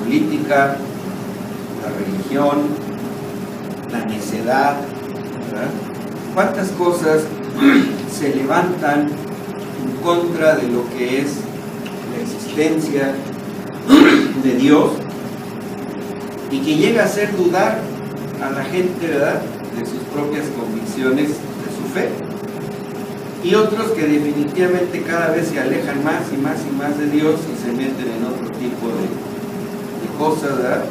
política, la religión, la necedad, ¿verdad? ¿Cuántas cosas se levantan en contra de lo que es la existencia de Dios y que llega a hacer dudar a la gente, ¿verdad?, de sus propias convicciones, de su fe? Y otros que definitivamente cada vez se alejan más y más y más de Dios y se meten en otro tipo de cosas, ¿verdad?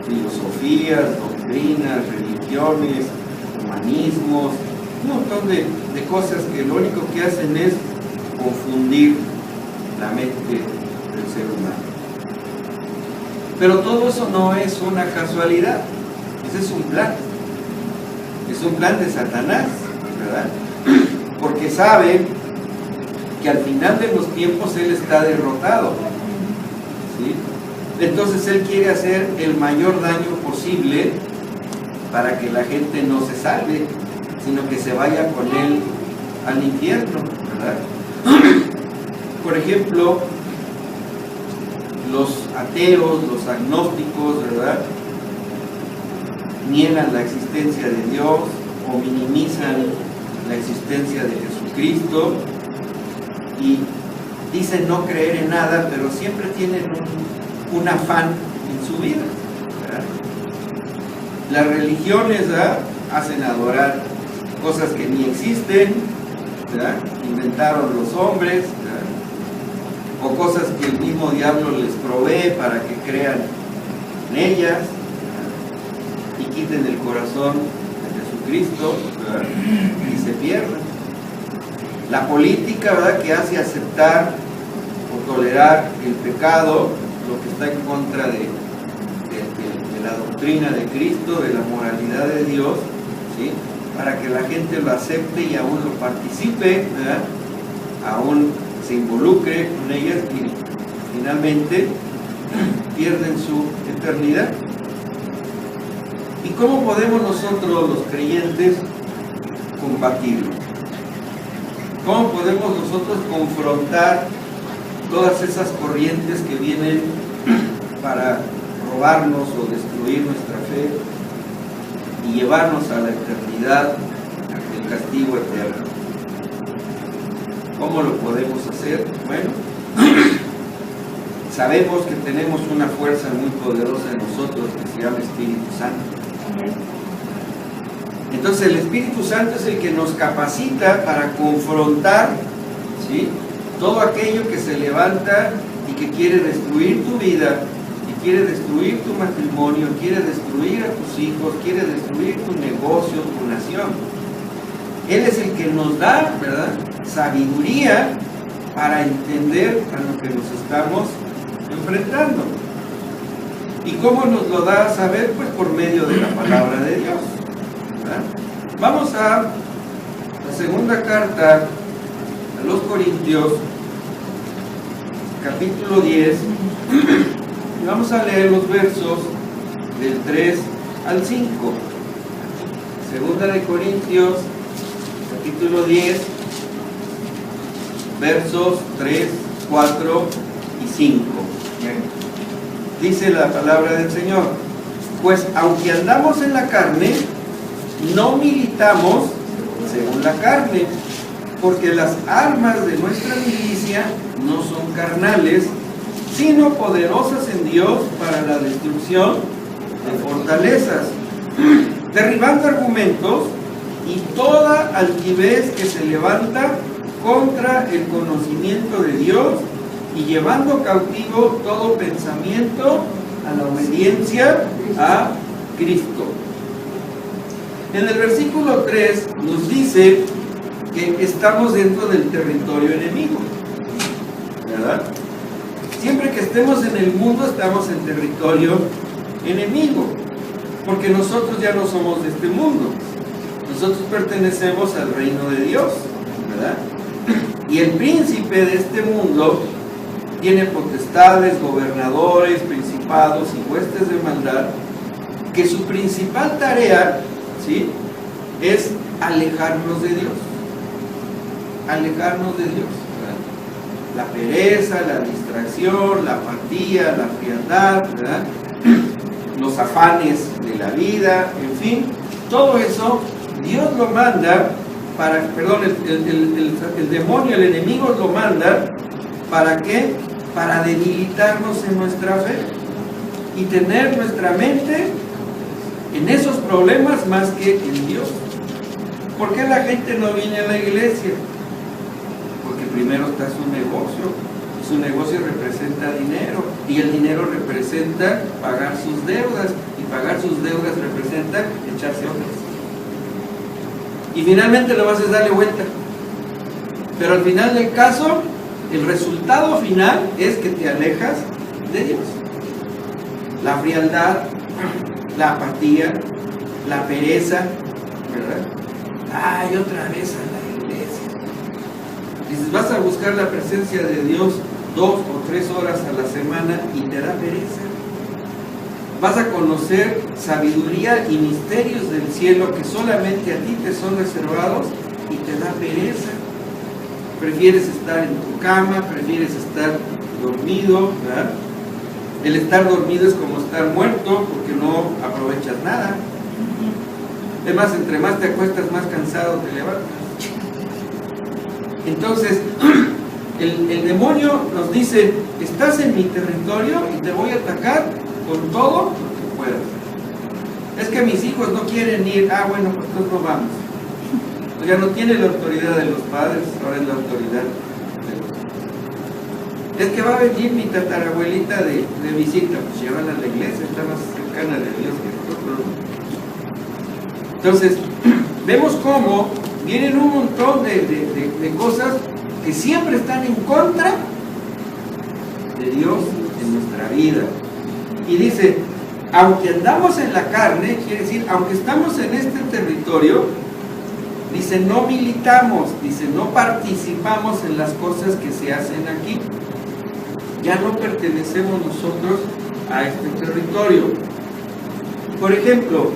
Filosofías, doctrinas, religiones, humanismos, un montón de cosas que lo único que hacen es confundir la mente del ser humano. Pero todo eso no es una casualidad, ese es un plan de Satanás, ¿verdad? Porque sabe que al final de los tiempos él está derrotado, ¿sí? Entonces él quiere hacer el mayor daño posible para que la gente no se salve, sino que se vaya con él al infierno, ¿verdad? Por ejemplo, los ateos, los agnósticos, ¿verdad?, niegan la existencia de Dios o minimizan la existencia de Jesucristo y dicen no creer en nada, pero siempre tienen un afán en su vida, ¿verdad? Las religiones, ¿verdad?, hacen adorar cosas que ni existen, ¿verdad?, inventaron los hombres, ¿verdad?, o cosas que el mismo diablo les provee para que crean en ellas, ¿verdad?, y quiten el corazón Cristo, ¿verdad?, y se pierden. La política, ¿verdad?, que hace aceptar o tolerar el pecado, lo que está en contra de la doctrina de Cristo, de la moralidad de Dios, ¿sí?, para que la gente lo acepte y aún lo participe, ¿verdad?, aún se involucre con ellas y finalmente pierden su eternidad. ¿Y cómo podemos nosotros, los creyentes, combatirlo? ¿Cómo podemos nosotros confrontar todas esas corrientes que vienen para robarnos o destruir nuestra fe y llevarnos a la eternidad, el castigo eterno? ¿Cómo lo podemos hacer? Bueno, sabemos que tenemos una fuerza muy poderosa en nosotros que se llama Espíritu Santo. Entonces el Espíritu Santo es el que nos capacita para confrontar, ¿sí?, todo aquello que se levanta y que quiere destruir tu vida, y quiere destruir tu matrimonio, quiere destruir a tus hijos, quiere destruir tu negocio, tu nación. Él es el que nos da, ¿verdad?, sabiduría para entender a lo que nos estamos enfrentando. ¿Y cómo nos lo da a saber? Pues por medio de la palabra de Dios, ¿verdad? Vamos a la segunda carta a los Corintios, capítulo 10, y vamos a leer los versos del 3 al 5. Segunda de Corintios, capítulo 10, versos 3, 4 y 5. Dice la palabra del Señor: pues aunque andamos en la carne, no militamos según la carne, porque las armas de nuestra milicia no son carnales, sino poderosas en Dios para la destrucción de fortalezas, derribando argumentos y toda altivez que se levanta contra el conocimiento de Dios, y llevando cautivo todo pensamiento a la obediencia a Cristo. En el versículo 3 nos dice que estamos dentro del territorio enemigo, ¿verdad? Siempre que estemos en el mundo estamos en territorio enemigo, porque nosotros ya no somos de este mundo, nosotros pertenecemos al reino de Dios, ¿verdad? Y el príncipe de este mundo tiene potestades, gobernadores, principados y huestes de maldad, que su principal tarea, ¿sí?, es alejarnos de Dios. Alejarnos de Dios, ¿verdad? la pereza, la distracción, la apatía, la frialdad, ¿verdad? Los afanes de la vida, en fin, todo eso Dios lo manda para, perdón, el demonio, el enemigo lo manda, ¿para qué? Para debilitarnos en nuestra fe y tener nuestra mente en esos problemas más que en Dios. ¿Por qué la gente no viene a la iglesia? Porque primero está su negocio. Su negocio representa dinero y el dinero representa pagar sus deudas y pagar sus deudas representa echarse otras. Y finalmente lo vas a darle vuelta. Pero al final del caso, el resultado final es que te alejas de Dios. La frialdad, la apatía, la pereza, ¿verdad? Ay, otra vez a la iglesia. Dices, vas a buscar la presencia de Dios 2 o 3 horas a la semana y te da pereza. Vas a conocer sabiduría y misterios del cielo que solamente a ti te son reservados y te da pereza. Prefieres estar en tu cama, prefieres estar dormido, ¿verdad? El estar dormido es como estar muerto porque no aprovechas nada. Además, entre más te acuestas, más cansado te levantas. Entonces, el demonio nos dice, estás en mi territorio y te voy a atacar con todo lo que puedas. Es que mis hijos no quieren ir, bueno, pues entonces no vamos. Pues ya no tiene la autoridad de los padres, ahora es la autoridad de los padres. Es que va a venir mi tatarabuelita de visita, pues llévala a la iglesia, está más cercana de Dios que nosotros. Entonces, vemos cómo vienen un montón de cosas que siempre están en contra de Dios en nuestra vida. Y dice, aunque andamos en la carne, quiere decir, aunque estamos en este territorio, dice, no militamos, dice, no participamos en las cosas que se hacen aquí. Ya no pertenecemos nosotros a este territorio. Por ejemplo,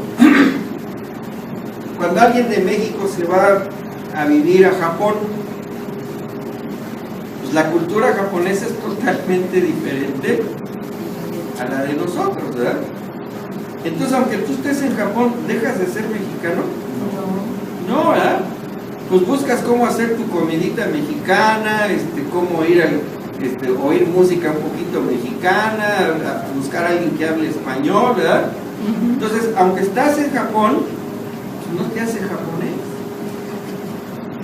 cuando alguien de México se va a vivir a Japón, pues la cultura japonesa es totalmente diferente a la de nosotros, ¿verdad? Entonces, aunque tú estés en Japón, ¿dejas de ser mexicano? No, ¿verdad? Pues buscas cómo hacer tu comidita mexicana, cómo ir a oír música un poquito mexicana, a buscar a alguien que hable español, ¿verdad? Entonces, aunque estás en Japón, no te hace japonés,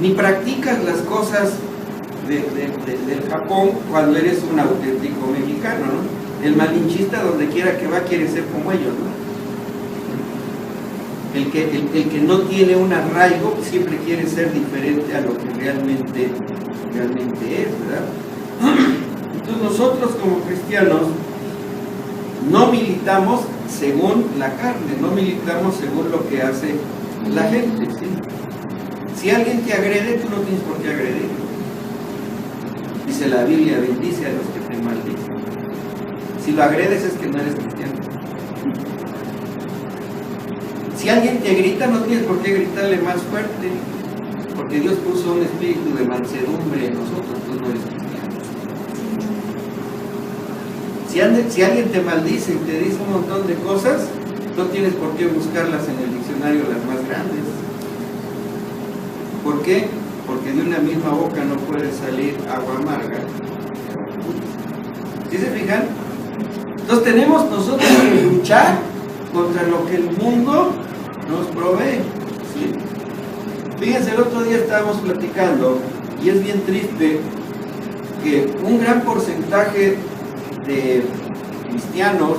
ni practicas las cosas del Japón cuando eres un auténtico mexicano, ¿no? El malinchista donde quiera que va quiere ser como ellos, ¿no? El que no tiene un arraigo siempre quiere ser diferente a lo que realmente es, ¿verdad? Entonces nosotros como cristianos no militamos según la carne, no militamos según lo que hace la gente, ¿sí? Si alguien te agrede, tú no tienes por qué agredir. Dice la Biblia, bendice a los que te maldicen. Si lo agredes es que no eres cristiano. Si alguien te grita, no tienes por qué gritarle más fuerte, porque Dios puso un espíritu de mansedumbre en nosotros, tú no eres cristiano. Si alguien te maldice y te dice un montón de cosas, no tienes por qué buscarlas en el diccionario las más grandes. ¿Por qué? Porque de una misma boca no puede salir agua amarga. ¿Sí se fijan? Entonces tenemos nosotros que luchar contra lo que el mundo nos provee, ¿sí? Fíjense, el otro día estábamos platicando y es bien triste que un gran porcentaje de cristianos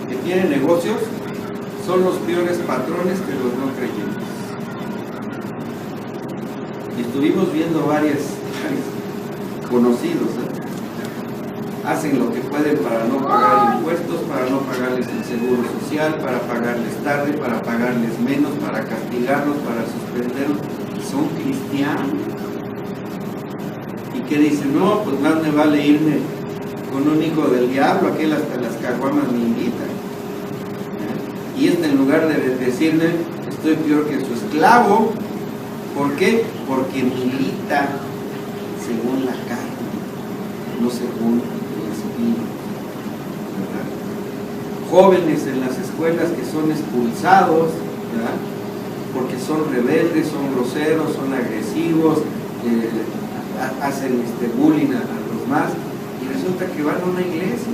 que tienen negocios son los peores patrones que los no creyentes. Y estuvimos viendo varios conocidos, hacen lo que pueden para no pagar impuestos, para no pagarles el seguro social, para pagarles tarde, para pagarles menos, para castigarlos, para suspenderlos. Son cristianos. ¿Y qué dicen? No, pues más me vale irme con un hijo del diablo, aquel hasta las caguamas me invita. Y en lugar de decirle, estoy peor que su esclavo. ¿Por qué? Porque milita según la carne. no según el Espíritu, ¿verdad? Jóvenes en las escuelas que son expulsados, ¿verdad? Porque son rebeldes, son groseros, son agresivos, hacen bullying a los más, y resulta que van a una iglesia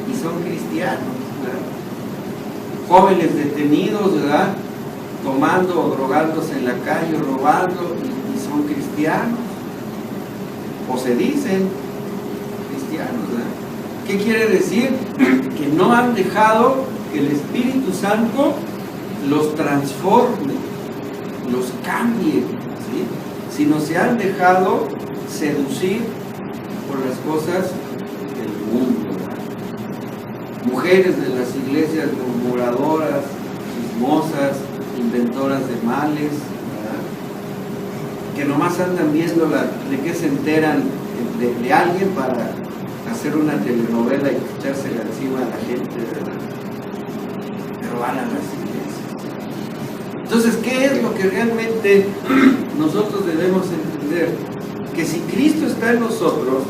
y son cristianos, ¿verdad? Jóvenes detenidos, ¿verdad? Tomando o drogándose en la calle, robando, y son cristianos, o se dicen cristianos, ¿verdad? ¿Qué quiere decir? Que no han dejado que el Espíritu Santo los transforme, los cambie, ¿sí? Sino se han dejado seducir por las cosas del mundo, ¿verdad? Mujeres de las iglesias murmuradoras, chismosas, inventoras de males, ¿verdad? Que nomás andan viendo de qué se enteran de alguien para hacer una telenovela y echársela encima a la gente, ¿verdad? Pero van a las iglesias. Entonces, ¿qué es lo que realmente nosotros debemos entender? Que si Cristo está en nosotros,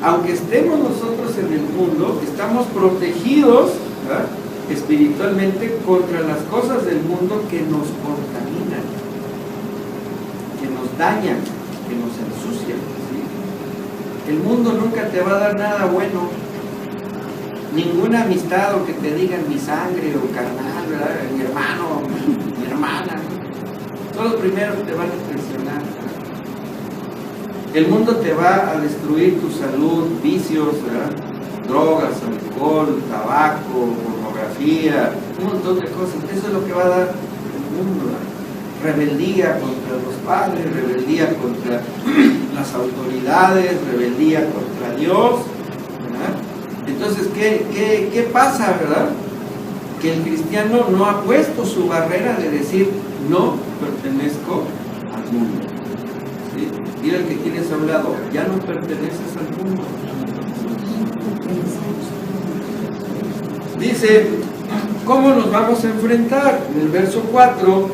aunque estemos nosotros en el mundo, estamos protegidos, ¿verdad?, espiritualmente contra las cosas del mundo que nos contaminan, que nos dañan, que nos ensucian, ¿sí? El mundo nunca te va a dar nada bueno. Ninguna amistad o que te digan mi sangre o carnal, ¿verdad?, mi hermano, mi hermana, son los primeros que te van a impresionar, ¿verdad? El mundo te va a destruir tu salud, vicios, ¿verdad?, drogas, alcohol, tabaco, pornografía, un montón de cosas. Eso es lo que va a dar el mundo, ¿verdad? Rebeldía contra los padres, rebeldía contra las autoridades, rebeldía contra Dios, ¿verdad? Entonces, ¿qué pasa, verdad? Que el cristiano no ha puesto su barrera de decir, no pertenezco al mundo, ¿sí? Dile al que tienes a un lado, ya no perteneces al mundo. Dice, ¿cómo nos vamos a enfrentar? En el verso 4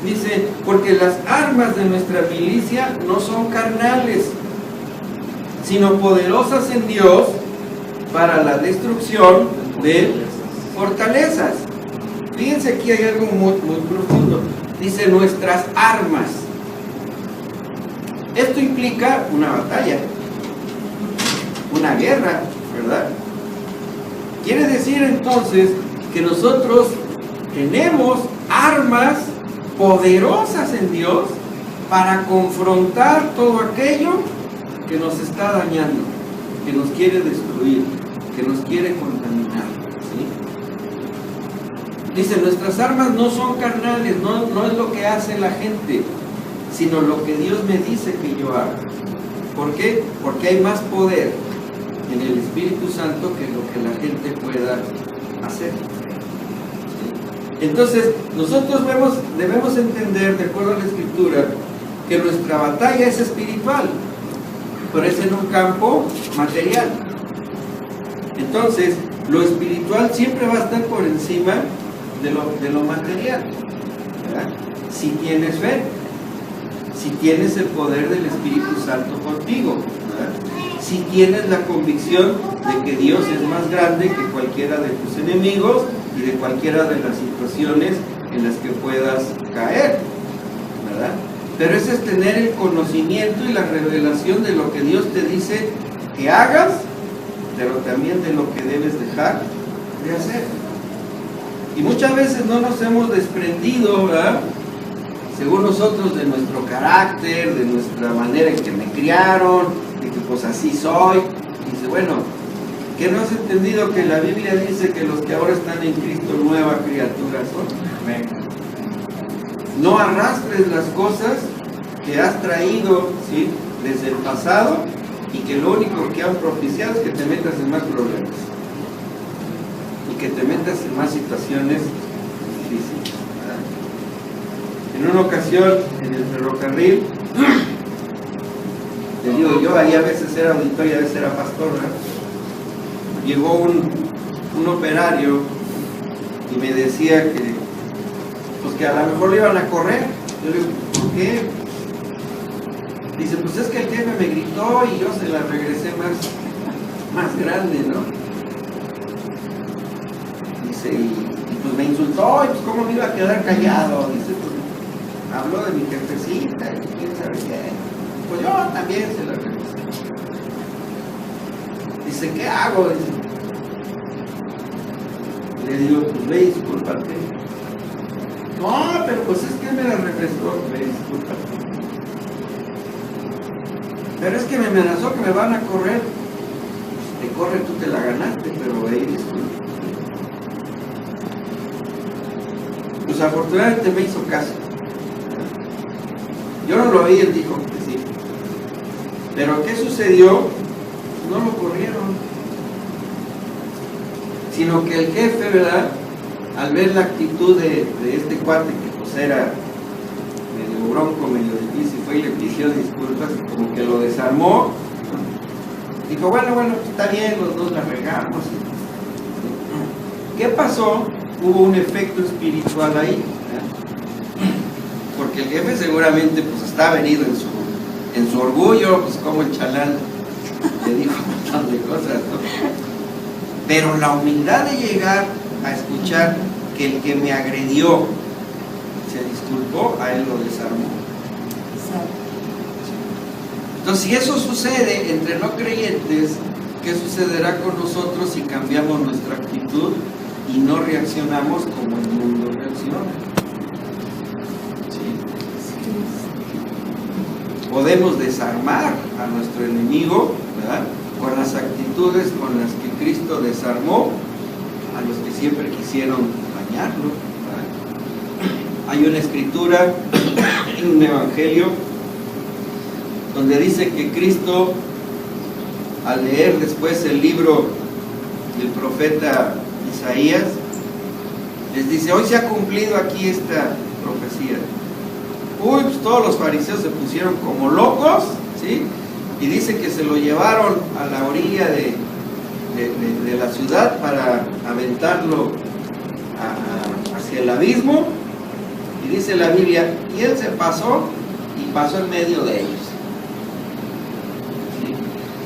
dice, porque las armas de nuestra milicia no son carnales, sino poderosas en Dios para la destrucción de fortalezas. Fíjense, aquí hay algo muy profundo. Dice, nuestras armas. Esto implica una batalla, una guerra, ¿verdad? Quiere decir entonces que nosotros tenemos armas poderosas en Dios para confrontar todo aquello que nos está dañando, que nos quiere destruir, que nos quiere contaminar, ¿sí? Dice, nuestras armas no son carnales, no es lo que hace la gente, sino lo que Dios me dice que yo haga. ¿Por qué? Porque hay más poder en el Espíritu Santo que lo que la gente pueda hacer. Entonces, nosotros debemos entender, de acuerdo a la Escritura, que nuestra batalla es espiritual, pero es en un campo material. Entonces, lo espiritual siempre va a estar por encima de lo material, ¿verdad? Si tienes fe, si tienes el poder del Espíritu Santo contigo, ¿verdad? Si tienes la convicción de que Dios es más grande que cualquiera de tus enemigos y de cualquiera de las situaciones en las que puedas caer, ¿verdad? Pero ese es tener el conocimiento y la revelación de lo que Dios te dice que hagas, pero también de lo que debes dejar de hacer. Y muchas veces no nos hemos desprendido, ¿verdad?, según nosotros, de nuestro carácter, de nuestra manera en que me criaron, de que pues así soy. Y dice, bueno, ¿que no has entendido que la Biblia dice que los que ahora están en Cristo nueva criatura son? Amén. No arrastres las cosas que has traído, ¿sí?, desde el pasado, y que lo único que han propiciado es que te metas en más problemas y que te metas en más situaciones difíciles. En una ocasión, en el ferrocarril, te digo, yo ahí a veces era auditor y a veces era pastor, ¿verdad? Llegó un operario y me decía que, pues que a lo mejor le iban a correr. Yo le digo, ¿por qué? Dice, pues es que el jefe me gritó y yo se la regresé más grande, ¿no? Dice, y pues me insultó, y pues cómo me iba a quedar callado. Dice, pues habló de mi jefecita, y quién sabe qué. Pues yo también se la regresé. Dice, ¿qué hago? Dice, le digo, pues ve y discúlpate. No, pero pues es que me la regresó, ve y discúlpate. Pero es que me amenazó que me van a correr. Si te corre, tú te la ganaste, pero ve y discúlpate. Pues afortunadamente me hizo caso. Yo no lo vi, él dijo que sí. Pero ¿qué sucedió? No lo corrieron. Sino que el jefe, ¿verdad? Al ver la actitud de este cuate, que pues era medio bronco, medio difícil, fue y le pidió disculpas, como que lo desarmó. Dijo, bueno, está bien, los dos la regamos. ¿Qué pasó? Hubo un efecto espiritual ahí, ¿verdad? Porque el jefe seguramente pues está venido en su orgullo, pues como el chalán le dijo un montón de cosas, ¿no? Pero la humildad de llegar a escuchar que el que me agredió se disculpó, a él lo desarmó. Entonces, si eso sucede entre no creyentes, ¿qué sucederá con nosotros si cambiamos nuestra actitud y no reaccionamos como el mundo reacciona? ¿Sí? Podemos desarmar a nuestro enemigo, ¿verdad?, con las actitudes con las que Cristo desarmó a los que siempre quisieron dañarlo, ¿verdad? Hay una escritura en un evangelio donde dice que Cristo, al leer después el libro del profeta Isaías, les dice, hoy se ha cumplido aquí esta profecía. Uy, pues todos los fariseos se pusieron como locos, ¿sí? Y dice que se lo llevaron a la orilla de la ciudad para aventarlo hacia el abismo. Y dice la Biblia, y él se pasó y pasó en medio de ellos. ¿Sí?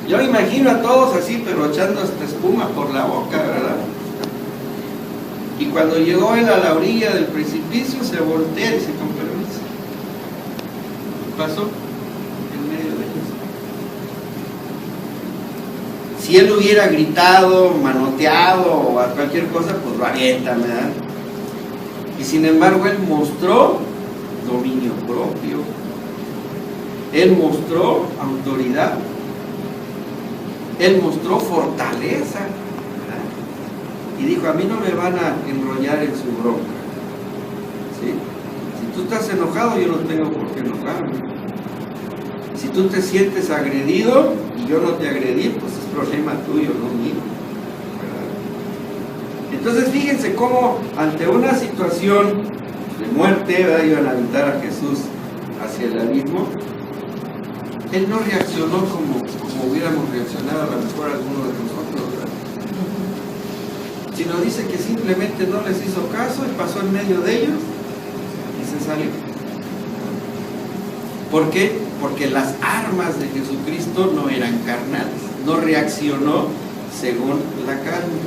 Yo imagino a todos así, pero echando esta espuma por la boca, ¿verdad? Y cuando llegó él a la orilla del precipicio, se voltea y dice, con permiso. Pasó en medio de ellos. Si él hubiera gritado, manoteado o a cualquier cosa, pues lo avientan, ¿verdad? Y sin embargo, él mostró dominio propio. Él mostró autoridad. Él mostró fortaleza, ¿verdad? Y dijo, a mí no me van a enrollar en su bronca, ¿sí? Si tú estás enojado, yo no tengo por qué enojarme. Si tú te sientes agredido y yo no te agredí, pues es problema tuyo, no mío, ¿verdad? Entonces fíjense cómo ante una situación de muerte, ¿verdad?, iban a aventar a Jesús hacia el abismo. Él no reaccionó como hubiéramos reaccionado a lo mejor alguno de nosotros, ¿verdad?, sino dice que simplemente no les hizo caso y pasó en medio de ellos y se salió. ¿Por qué? Porque las armas de Jesucristo no eran carnales, no reaccionó según la carne.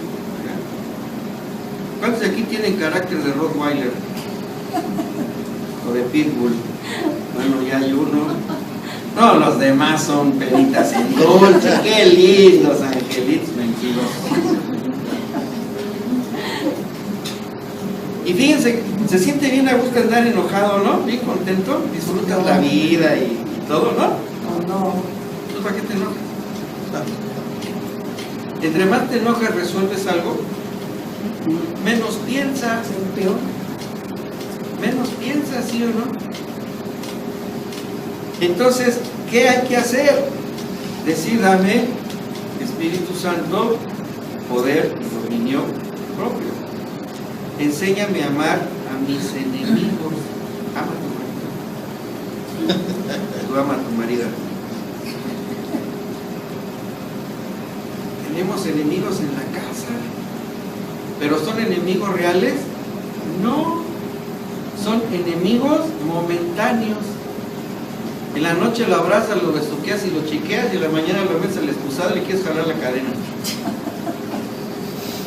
¿Cuántos de aquí tienen carácter de Rottweiler? O de Pitbull. Bueno, ya hay uno. No, los demás son penitas en dulce. ¡Qué lindos angelitos mentirosos! Y fíjense, se siente bien a gusto andar enojado, ¿no? Bien contento, disfrutas la vida y todo, ¿no? No. ¿Tú para qué te enojas? Entre más te enojas, resuelves algo, menos piensas. Peor. Menos piensas, ¿sí o no? Entonces, ¿qué hay que hacer? Decir, dame, Espíritu Santo, poder y dominio propio. Enséñame a amar a mis enemigos. Ama a tu marido. Tú ama a tu marido. Tenemos enemigos en la casa, pero ¿son enemigos reales? No, son enemigos momentáneos. En la noche lo abrazas, lo besuqueas y lo chiqueas, y en la mañana lo ves al excusado y le quieres jalar la cadena.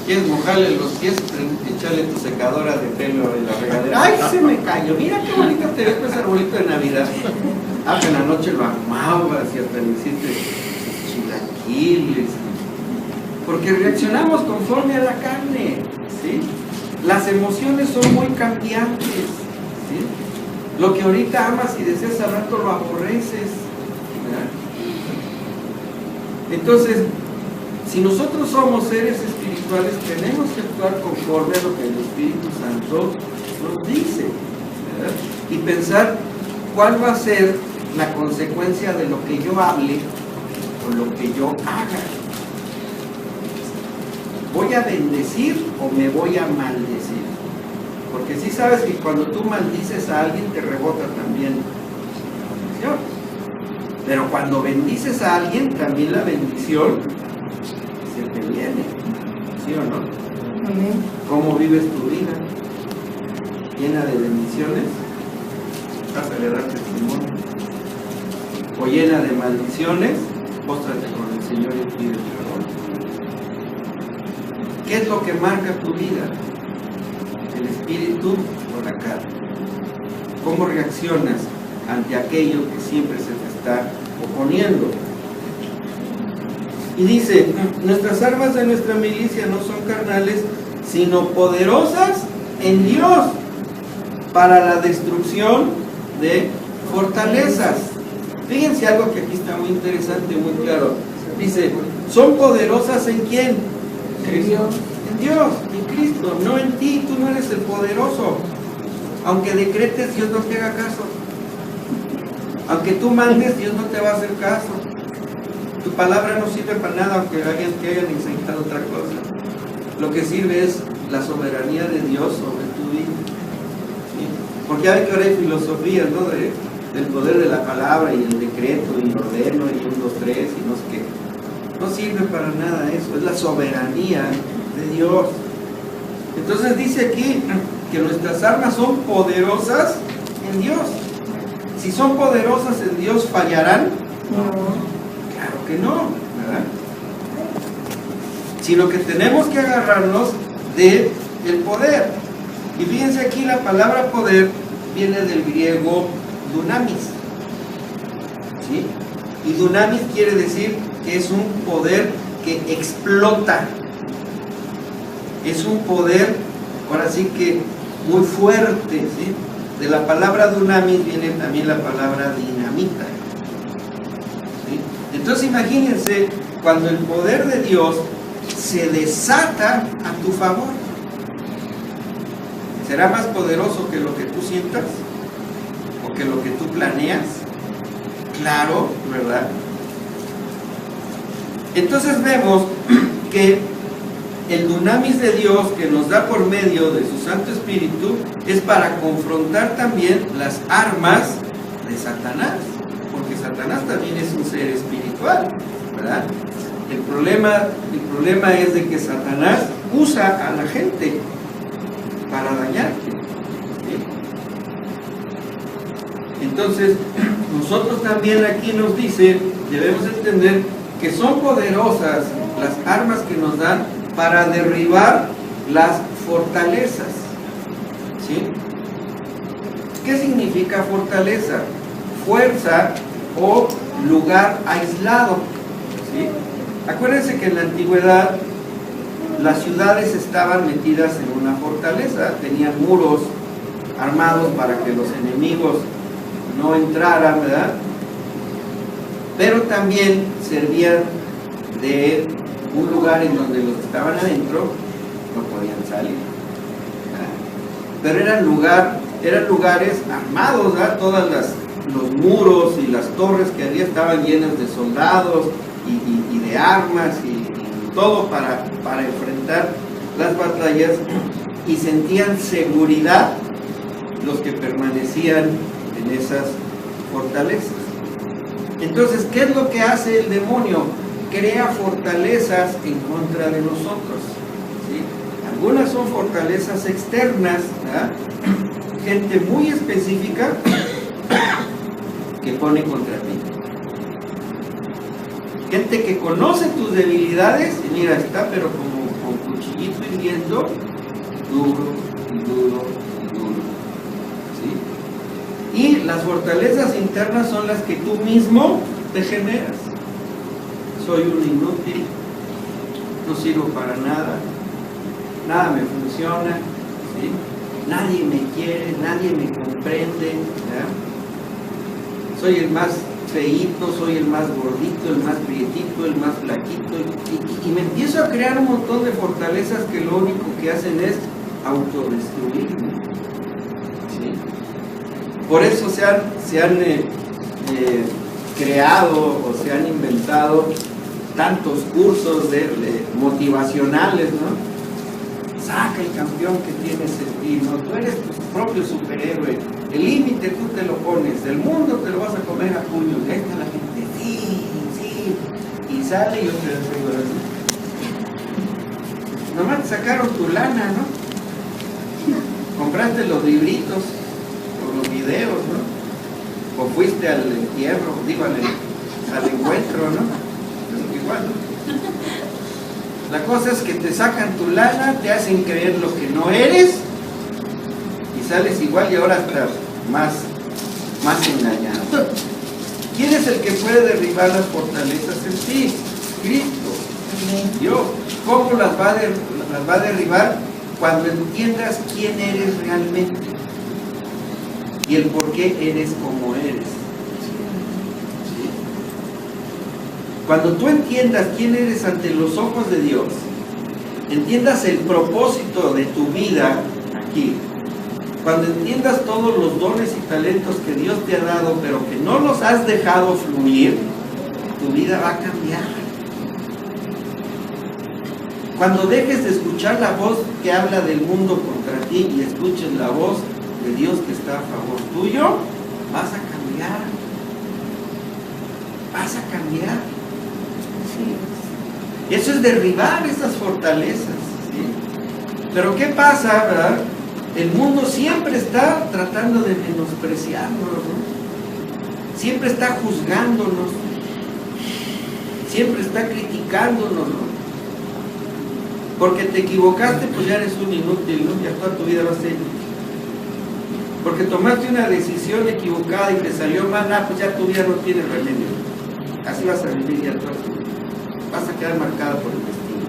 Quieres mojarle los pies, echarle tu secadora de pelo en la regadera. ¡Ay, se me cayó! Mira qué bonito te ves con ese arbolito de Navidad. En la noche lo amabas y hasta le hiciste chilaquiles. Porque reaccionamos conforme a la carne, ¿sí? Las emociones son muy cambiantes, ¿sí? Lo que ahorita amas y deseas al rato lo aborreces, ¿verdad? Entonces, si nosotros somos seres espirituales, tenemos que actuar conforme a lo que el Espíritu Santo nos dice, ¿verdad? Y pensar cuál va a ser la consecuencia de lo que yo hable o lo que yo haga. ¿Voy a bendecir o me voy a maldecir? Porque sí sabes que cuando tú maldices a alguien te rebota también la bendición. Pero cuando bendices a alguien, también la bendición se te viene. ¿Sí o no? Amén. ¿Cómo vives tu vida? ¿Llena de bendiciones? Pásale a dar testimonio. ¿O llena de maldiciones? Póstrate con el Señor y pide perdón. ¿Qué es lo que marca tu vida? ¿El espíritu o la carne? ¿Cómo reaccionas ante aquello que siempre se te está oponiendo? Y dice, nuestras armas de nuestra milicia no son carnales, sino poderosas en Dios para la destrucción de fortalezas. Fíjense algo que aquí está muy interesante, muy claro. Dice, ¿son poderosas en quién? En Dios. En Dios, en Cristo, no en ti. Tú no eres el poderoso. Aunque decretes, Dios no te haga caso. Aunque tú mandes, Dios no te va a hacer caso. Tu palabra no sirve para nada, aunque hayan enseñado otra cosa. Lo que sirve es la soberanía de Dios sobre tu vida, ¿sí? Porque hay que ahora hay filosofías, ¿no? Del poder de la palabra y el decreto y el ordeno y 1, 2, 3 y no sé qué. No sirve para nada eso, es la soberanía de Dios. Entonces dice aquí que nuestras armas son poderosas en Dios. Si son poderosas en Dios, ¿fallarán? No. Claro que no, ¿verdad? Sino que tenemos que agarrarnos del poder. Y fíjense aquí, la palabra poder viene del griego dunamis, ¿sí? Y dunamis quiere decir que es un poder que explota. Es un poder, ahora sí que muy fuerte, ¿sí? De la palabra dunamis viene también la palabra dinamita, ¿sí? Entonces imagínense cuando el poder de Dios se desata a tu favor. ¿Será más poderoso que lo que tú sientas? ¿O que lo que tú planeas? Claro, ¿verdad? Entonces vemos que el dunamis de Dios que nos da por medio de su Santo Espíritu es para confrontar también las armas de Satanás, porque Satanás también es un ser espiritual, ¿verdad? El problema es de que Satanás usa a la gente para dañarte, ¿sí? Entonces, nosotros también aquí nos dice, debemos entender que son poderosas las armas que nos dan para derribar las fortalezas, ¿sí? ¿Qué significa fortaleza? Fuerza o lugar aislado, ¿sí? Acuérdense que en la antigüedad las ciudades estaban metidas en una fortaleza, tenían muros armados para que los enemigos no entraran, ¿verdad? Pero también servían de un lugar en donde los que estaban adentro no podían salir, ¿verdad? Pero eran lugares armados, ¿verdad? Los muros y las torres que había estaban llenas de soldados y de armas y todo para enfrentar las batallas, y sentían seguridad los que permanecían en esas fortalezas. Entonces, ¿qué es lo que hace el demonio? Crea fortalezas en contra de nosotros, ¿sí? Algunas son fortalezas externas, ¿verdad? Gente muy específica que pone contra ti. Gente que conoce tus debilidades y mira, está pero como con cuchillito hirviendo, duro y duro y duro. ¿Sí? Y las fortalezas internas son las que tú mismo te generas. Soy un inútil, no sirvo para nada, nada me funciona, ¿sí? Nadie me quiere, nadie me comprende, ¿verdad? Soy el más feíto, soy el más gordito, el más prietito, el más flaquito, y me empiezo a crear un montón de fortalezas que lo único que hacen es autodestruirme. ¿Sí? Por eso se han creado o se han inventado tantos cursos motivacionales, ¿no? Saca el campeón que tienes en ti, ¿no? Tú eres tu propio superhéroe. El límite tú te lo pones, el mundo te lo vas a comer a puños. Y ahí está la gente, sí, y sale y yo te digo así. Nomás te sacaron tu lana, ¿no? Compraste los libritos o los videos, ¿no? O fuiste al entierro, digo, al encuentro, ¿no? Pero igual, ¿no? La cosa es que te sacan tu lana, te hacen creer lo que no eres y sales igual y ahora hasta más engañado. ¿Quién es el que puede derribar las fortalezas en ti? Cristo. Dios. ¿Cómo las va a derribar? Cuando entiendas quién eres realmente y el por qué eres como eres. Cuando tú entiendas quién eres ante los ojos de Dios, entiendas el propósito de tu vida aquí, cuando entiendas todos los dones y talentos que Dios te ha dado, pero que no los has dejado fluir, tu vida va a cambiar. Cuando dejes de escuchar la voz que habla del mundo contra ti y escuches la voz de Dios que está a favor tuyo, vas a cambiar. Vas a cambiar. Y eso es derribar esas fortalezas, ¿sí? Pero ¿qué pasa, verdad? El mundo siempre está tratando de menospreciarnos, ¿no? Siempre está juzgándonos, siempre está criticándonos, ¿no? Porque te equivocaste, pues ya eres un inútil, ¿no? Ya toda tu vida va a ser inútil. Porque tomaste una decisión equivocada y te salió mal, pues ya tu vida no tiene remedio. Así vas a vivir ya toda tu vida. Vas a quedar marcada por el destino.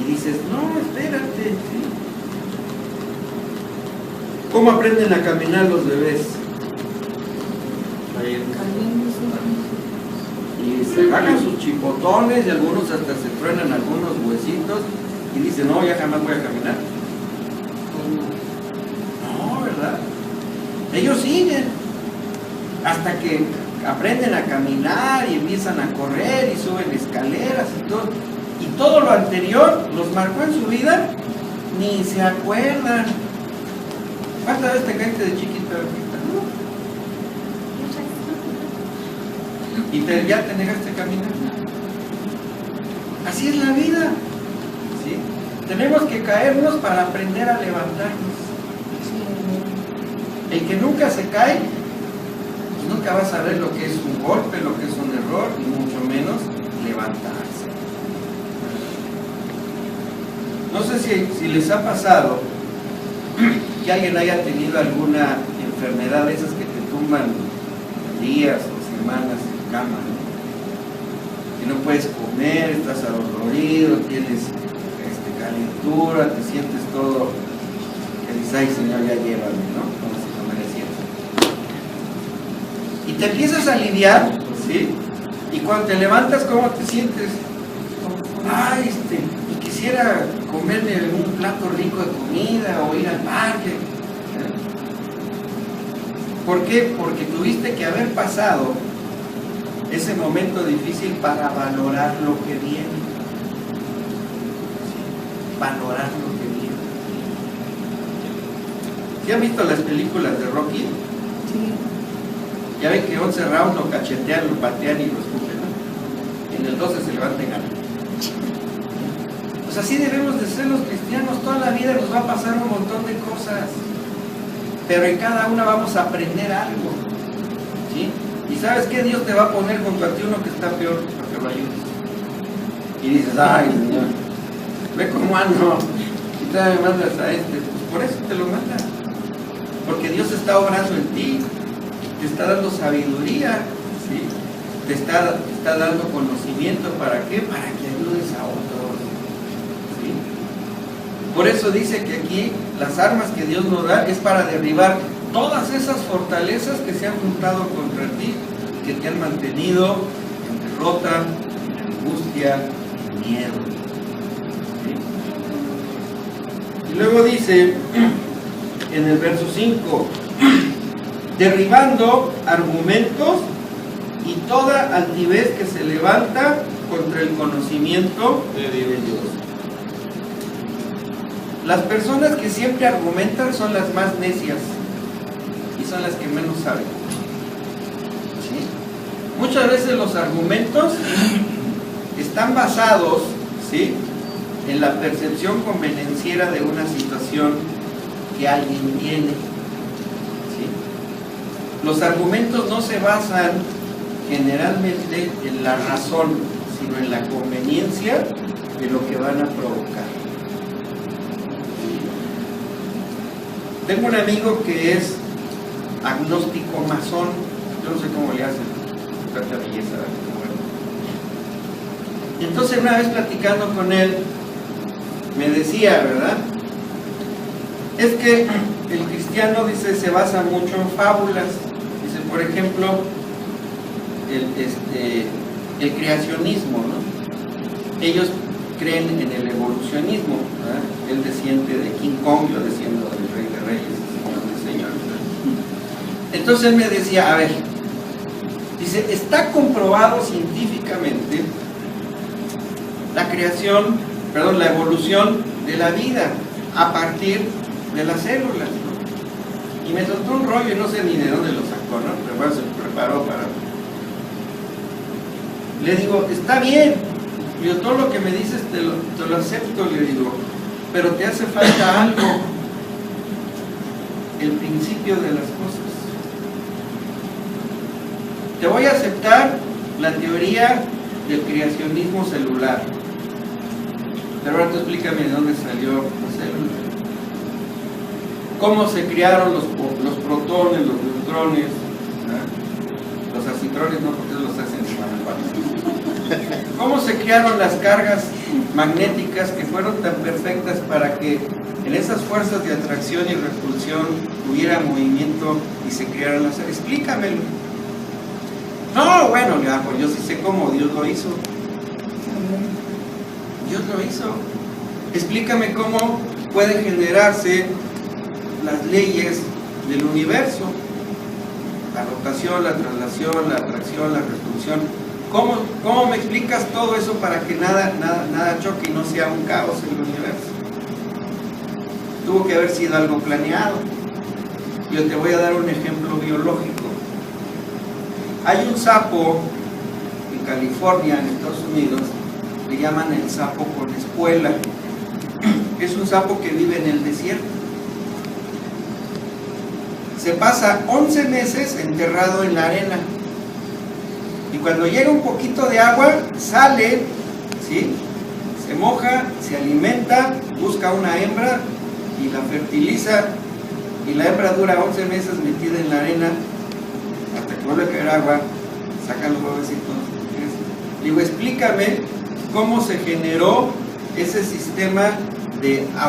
Y dices, no, espérate, ¿sí? ¿Cómo aprenden a caminar los bebés? Y se hagan sus chipotones y algunos hasta se truenan algunos huesitos y dicen, no, ya jamás voy a caminar. No, ¿verdad? Ellos siguen hasta que aprenden a caminar y empiezan a correr y suben escaleras y todo lo anterior los marcó en su vida, ni se acuerdan. ¿Cuántas veces te caíste de chiquita? ¿Y ya te negaste a caminar? Así es la vida, ¿sí? Tenemos que caernos para aprender a levantarnos. El que nunca se cae, nunca vas a ver lo que es un golpe, lo que es un error, y mucho menos levantarse. No sé si les ha pasado que alguien haya tenido alguna enfermedad de esas que te tumban días o semanas en cama, ¿no? Que no puedes comer, estás adolorido, tienes calentura, te sientes todo, que dices, ay Señor, ya llévame, ¿no? Como si no merecieras. Y te empiezas a aliviar, ¿sí? Y cuando te levantas, ¿cómo te sientes? Ay, y quisiera comerme un plato rico de comida o ir al parque. ¿Por qué? Porque tuviste que haber pasado ese momento difícil para valorar lo que viene. Valorar lo que viene. ¿Sí han visto las películas de Rocky? Sí. Ya ven que 11 rounds lo cachetean, lo patean y lo escupen, ¿no? En el 12 se levanta y gana. Pues así debemos de ser los cristianos. Toda la vida nos va a pasar un montón de cosas. pero en cada una vamos a aprender algo, ¿sí? Y ¿sabes qué? Dios te va a poner junto a ti uno que está peor para que lo ayudes. Y dices, ay, Señor, ve cómo ando, y te me mandas a este. Pues por eso te lo manda, porque Dios está obrando en ti, te está dando sabiduría, ¿sí? Te está dando conocimiento. ¿Para qué? Para que ayudes a otros, ¿sí? Por eso dice que aquí las armas que Dios nos da es para derribar todas esas fortalezas que se han juntado contra ti, que te han mantenido en derrota, en angustia, en miedo, ¿sí? Y luego dice en el verso 5, derribando argumentos y toda altivez que se levanta contra el conocimiento de Dios. Las personas que siempre argumentan son las más necias y son las que menos saben, ¿sí? Muchas veces los argumentos están basados, ¿sí?, en la percepción convenenciera de una situación que alguien tiene, ¿sí? Los argumentos no se basan generalmente en la razón, sino en la conveniencia de lo que van a provocar. Tengo un amigo que es agnóstico masón, yo no sé cómo le hacen, tanta belleza. Entonces una vez platicando con él, me decía, ¿verdad? Es que el cristiano, dice, se basa mucho en fábulas. Dice, por ejemplo, el creacionismo, ¿no? Ellos creen en el evolucionismo, ¿verdad? Él desciende de King Kong, yo desciendo del Rey de Reyes, Señor de Señores, ¿verdad? Entonces él me decía, a ver, dice, está comprobado científicamente la evolución de la vida a partir de las células, ¿no? Y me soltó un rollo y no sé ni de dónde lo sacó, ¿no? Pero bueno, se preparó para... Le digo, está bien, yo todo lo que me dices te lo acepto, le digo, pero te hace falta algo, el principio de las cosas. Te voy a aceptar la teoría del creacionismo celular, pero ahora tú explícame de dónde salió la célula, cómo se crearon los protones, los neutrones, ¿verdad? Los acitrones no, porque los hacen de manera. ¿Cómo se crearon las cargas magnéticas que fueron tan perfectas para que en esas fuerzas de atracción y repulsión hubiera movimiento y se crearan las... Explícamelo. No, bueno, pues yo sí sé cómo, Dios lo hizo. Dios lo hizo. Explícame cómo pueden generarse las leyes del universo. La rotación, la traslación, la atracción, la repulsión. ¿Cómo me explicas todo eso para que nada choque y no sea un caos en el universo? Tuvo que haber sido algo planeado. Yo te voy a dar un ejemplo biológico. Hay un sapo en California, en Estados Unidos, le llaman el sapo con espuela. Es un sapo que vive en el desierto. Se pasa 11 meses enterrado en la arena. Y cuando llega un poquito de agua, sale, ¿sí?, se moja, se alimenta, busca una hembra y la fertiliza. Y la hembra dura 11 meses metida en la arena hasta que vuelve a caer agua, saca los huevecitos. Digo, explícame cómo se generó ese sistema de agua.